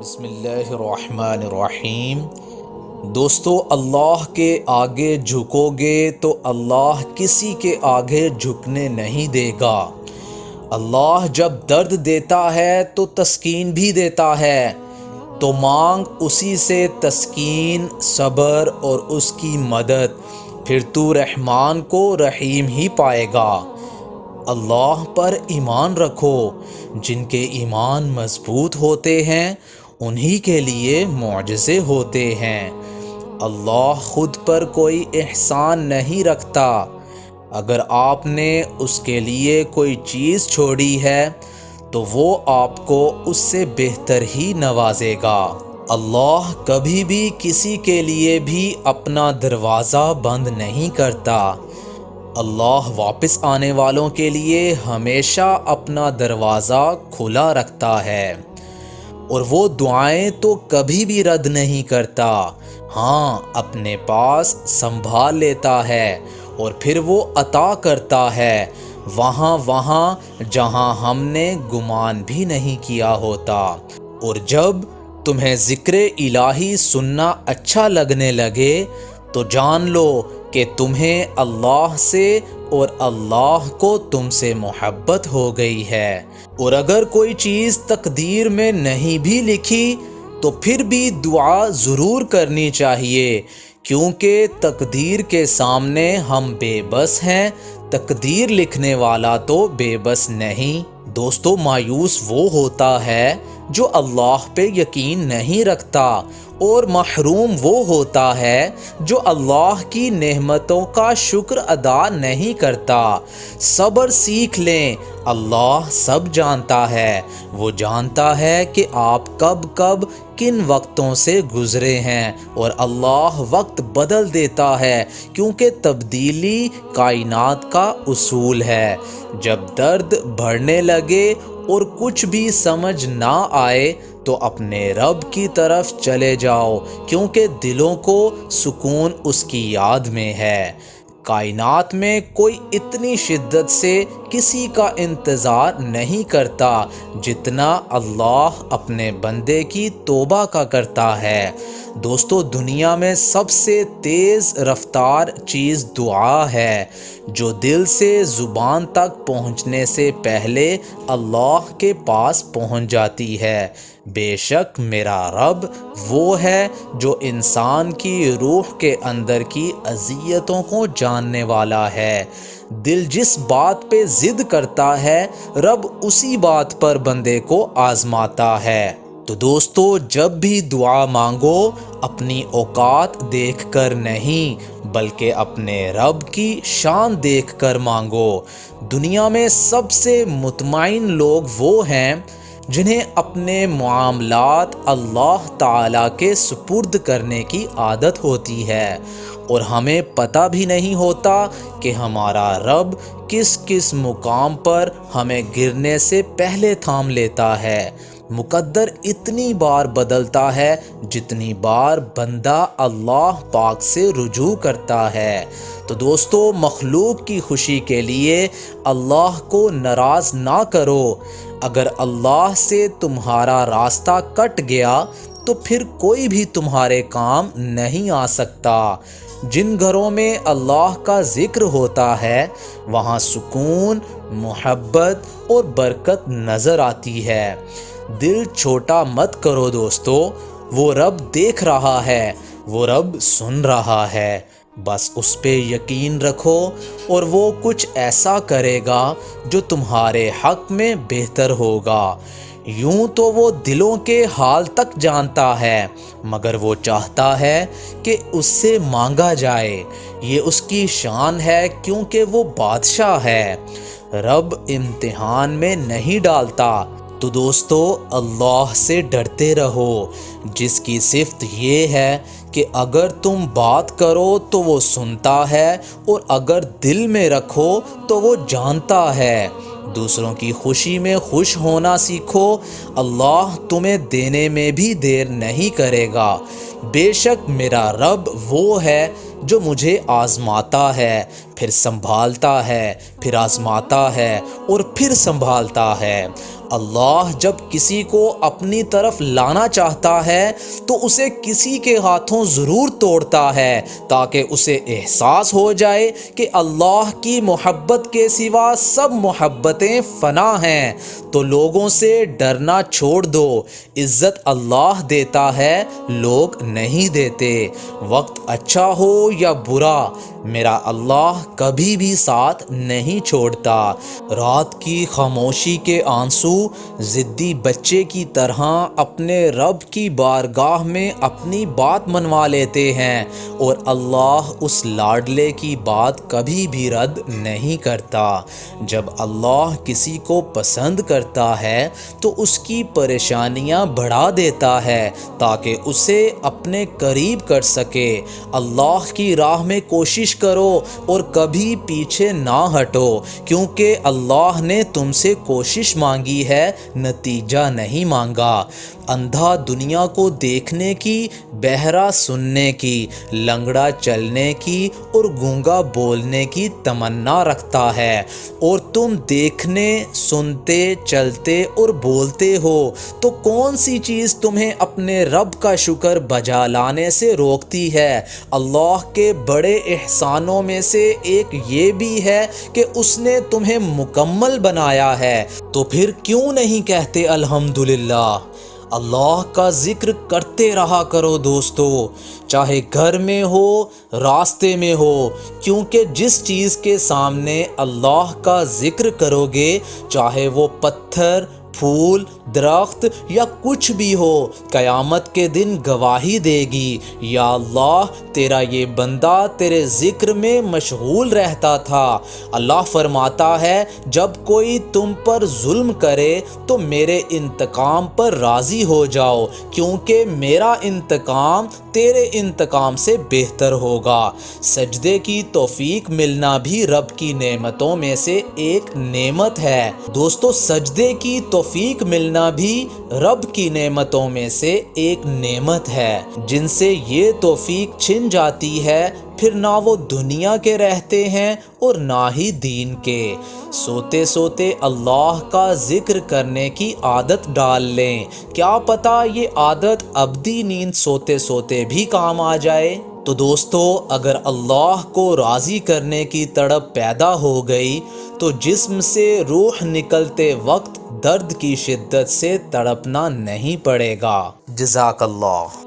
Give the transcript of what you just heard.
بسم اللہ الرحمن الرحیم۔ دوستو، اللہ کے آگے جھکو گے تو اللہ کسی کے آگے جھکنے نہیں دے گا۔ اللہ جب درد دیتا ہے تو تسکین بھی دیتا ہے، تو مانگ اسی سے تسکین، صبر اور اس کی مدد، پھر تو رحمان کو رحیم ہی پائے گا۔ اللہ پر ایمان رکھو، جن کے ایمان مضبوط ہوتے ہیں انہی کے لیے معجزے ہوتے ہیں۔ اللہ خود پر کوئی احسان نہیں رکھتا، اگر آپ نے اس کے لیے کوئی چیز چھوڑی ہے تو وہ آپ کو اس سے بہتر ہی نوازے گا۔ اللہ کبھی بھی کسی کے لیے بھی اپنا دروازہ بند نہیں کرتا۔ اللہ واپس آنے والوں کے لیے ہمیشہ اپنا دروازہ کھلا رکھتا ہے، اور وہ دعائیں تو کبھی بھی رد نہیں کرتا۔ ہاں، اپنے پاس سنبھال لیتا ہے اور پھر وہ عطا کرتا ہے وہاں جہاں ہم نے گمان بھی نہیں کیا ہوتا۔ اور جب تمہیں ذکر الہی سننا اچھا لگنے لگے تو جان لو کہ تمہیں اللہ سے اور اللہ کو تم سے محبت ہو گئی ہے۔ اور اگر کوئی چیز تقدیر میں نہیں بھی لکھی تو پھر بھی دعا ضرور کرنی چاہیے، کیونکہ تقدیر کے سامنے ہم بے بس ہیں، تقدیر لکھنے والا تو بے بس نہیں۔ دوستو، مایوس وہ ہوتا ہے جو اللہ پہ یقین نہیں رکھتا، اور محروم وہ ہوتا ہے جو اللہ کی نعمتوں کا شکر ادا نہیں کرتا۔ صبر سیکھ لیں، اللہ سب جانتا ہے۔ وہ جانتا ہے کہ آپ کب کن وقتوں سے گزرے ہیں، اور اللہ وقت بدل دیتا ہے، کیونکہ تبدیلی کائنات کا اصول ہے۔ جب درد بڑھنے لگے اور کچھ بھی سمجھ نہ آئے تو اپنے رب کی طرف چلے جاؤ، کیونکہ دلوں کو سکون اس کی یاد میں ہے۔ کائنات میں کوئی اتنی شدت سے کسی کا انتظار نہیں کرتا جتنا اللہ اپنے بندے کی توبہ کا کرتا ہے۔ دوستو، دنیا میں سب سے تیز رفتار چیز دعا ہے، جو دل سے زبان تک پہنچنے سے پہلے اللہ کے پاس پہنچ جاتی ہے۔ بے شک میرا رب وہ ہے جو انسان کی روح کے اندر کی اذیتوں کو جاننے والا ہے۔ دل جس بات پہ ضد کرتا ہے، رب اسی بات پر بندے کو آزماتا ہے۔ تو دوستو، جب بھی دعا مانگو اپنی اوقات دیکھ کر نہیں بلکہ اپنے رب کی شان دیکھ کر مانگو۔ دنیا میں سب سے مطمئن لوگ وہ ہیں جنہیں اپنے معاملات اللہ تعالیٰ کے سپرد کرنے کی عادت ہوتی ہے، اور ہمیں پتہ بھی نہیں ہوتا کہ ہمارا رب کس مقام پر ہمیں گرنے سے پہلے تھام لیتا ہے۔ مقدر اتنی بار بدلتا ہے جتنی بار بندہ اللہ پاک سے رجوع کرتا ہے۔ تو دوستو، مخلوق کی خوشی کے لیے اللہ کو ناراض نہ کرو۔ اگر اللہ سے تمہارا راستہ کٹ گیا تو پھر کوئی بھی تمہارے کام نہیں آ سکتا۔ جن گھروں میں اللہ کا ذکر ہوتا ہے وہاں سکون، محبت اور برکت نظر آتی ہے۔ دل چھوٹا مت کرو دوستو، وہ رب دیکھ رہا ہے، وہ رب سن رہا ہے۔ بس اس پہ یقین رکھو اور وہ کچھ ایسا کرے گا جو تمہارے حق میں بہتر ہوگا۔ یوں تو وہ دلوں کے حال تک جانتا ہے، مگر وہ چاہتا ہے کہ اس سے مانگا جائے۔ یہ اس کی شان ہے، کیونکہ وہ بادشاہ ہے۔ رب امتحان میں نہیں ڈالتا۔ تو دوستو، اللہ سے ڈرتے رہو، جس کی صفت یہ ہے کہ اگر تم بات کرو تو وہ سنتا ہے، اور اگر دل میں رکھو تو وہ جانتا ہے۔ دوسروں کی خوشی میں خوش ہونا سیکھو، اللہ تمہیں دینے میں بھی دیر نہیں کرے گا۔ بے شک میرا رب وہ ہے جو مجھے آزماتا ہے، پھر سنبھالتا ہے، پھر آزماتا ہے اور پھر سنبھالتا ہے۔ اللہ جب کسی کو اپنی طرف لانا چاہتا ہے تو اسے کسی کے ہاتھوں ضرور توڑتا ہے تاکہ اسے احساس ہو جائے کہ اللہ کی محبت کے سوا سب محبتیں فنا ہیں۔ تو لوگوں سے ڈرنا چھوڑ دو، عزت اللہ دیتا ہے، لوگ نہیں دیتے۔ وقت اچھا ہو یا برا، میرا اللہ کبھی بھی ساتھ نہیں چھوڑتا۔ رات کی خاموشی کے آنسو ضدی بچے کی طرح اپنے رب کی بارگاہ میں اپنی بات منوا لیتے ہیں، اور اللہ اس لاڈلے کی بات کبھی بھی رد نہیں کرتا۔ جب اللہ کسی کو پسند کرتا ہے تو اس کی پریشانیاں بڑھا دیتا ہے تاکہ اسے اپنے قریب کر سکے۔ اللہ کی راہ میں کوشش کرو اور کبھی پیچھے نہ ہٹو، کیونکہ اللہ نے تم سے کوشش مانگی ہے، نتیجہ نہیں مانگا۔ اندھا دنیا کو دیکھنے کی، بہرا سننے کی، لنگڑا چلنے کی اور گونگا بولنے کی تمنا رکھتا ہے، اور تم دیکھنے، سنتے، چلتے اور بولتے ہو، تو کون سی چیز تمہیں اپنے رب کا شکر بجا لانے سے روکتی ہے؟ اللہ کے بڑے احسانوں میں سے ایک یہ بھی ہے کہ اس نے تمہیں مکمل بنایا ہے، تو پھر کیوں نہیں کہتے الحمدللہ؟ اللہ کا ذکر کرتے رہا کرو دوستو، چاہے گھر میں ہو، راستے میں ہو، کیونکہ جس چیز کے سامنے اللہ کا ذکر کرو گے، چاہے وہ پتھر، پھول، درخت یا کچھ بھی ہو، قیامت کے دن گواہی دے گی، یا اللہ تیرا یہ بندہ تیرے ذکر میں مشغول رہتا تھا۔ اللہ فرماتا ہے جب کوئی تم پر ظلم کرے تو میرے انتقام پر راضی ہو جاؤ، کیونکہ میرا انتقام تیرے انتقام سے بہتر ہوگا۔ سجدے کی توفیق ملنا بھی رب کی نعمتوں میں سے ایک نعمت ہے۔ دوستو سجدے کی توفیق ملنا بھی رب کی نعمتوں میں سے ایک نعمت ہے۔ جن سے یہ توفیق چھن جاتی ہے پھر نہ وہ دنیا کے رہتے ہیں اور نہ ہی دین کے۔ سوتے سوتے اللہ کا ذکر کرنے کی عادت ڈال لیں، کیا پتہ یہ عادت ابدی نیند سوتے سوتے بھی کام آ جائے۔ تو دوستو اگر اللہ کو راضی کرنے کی تڑپ پیدا ہو گئی تو جسم سے روح نکلتے وقت درد کی شدت سے تڑپنا نہیں پڑے گا۔ جزاک اللہ۔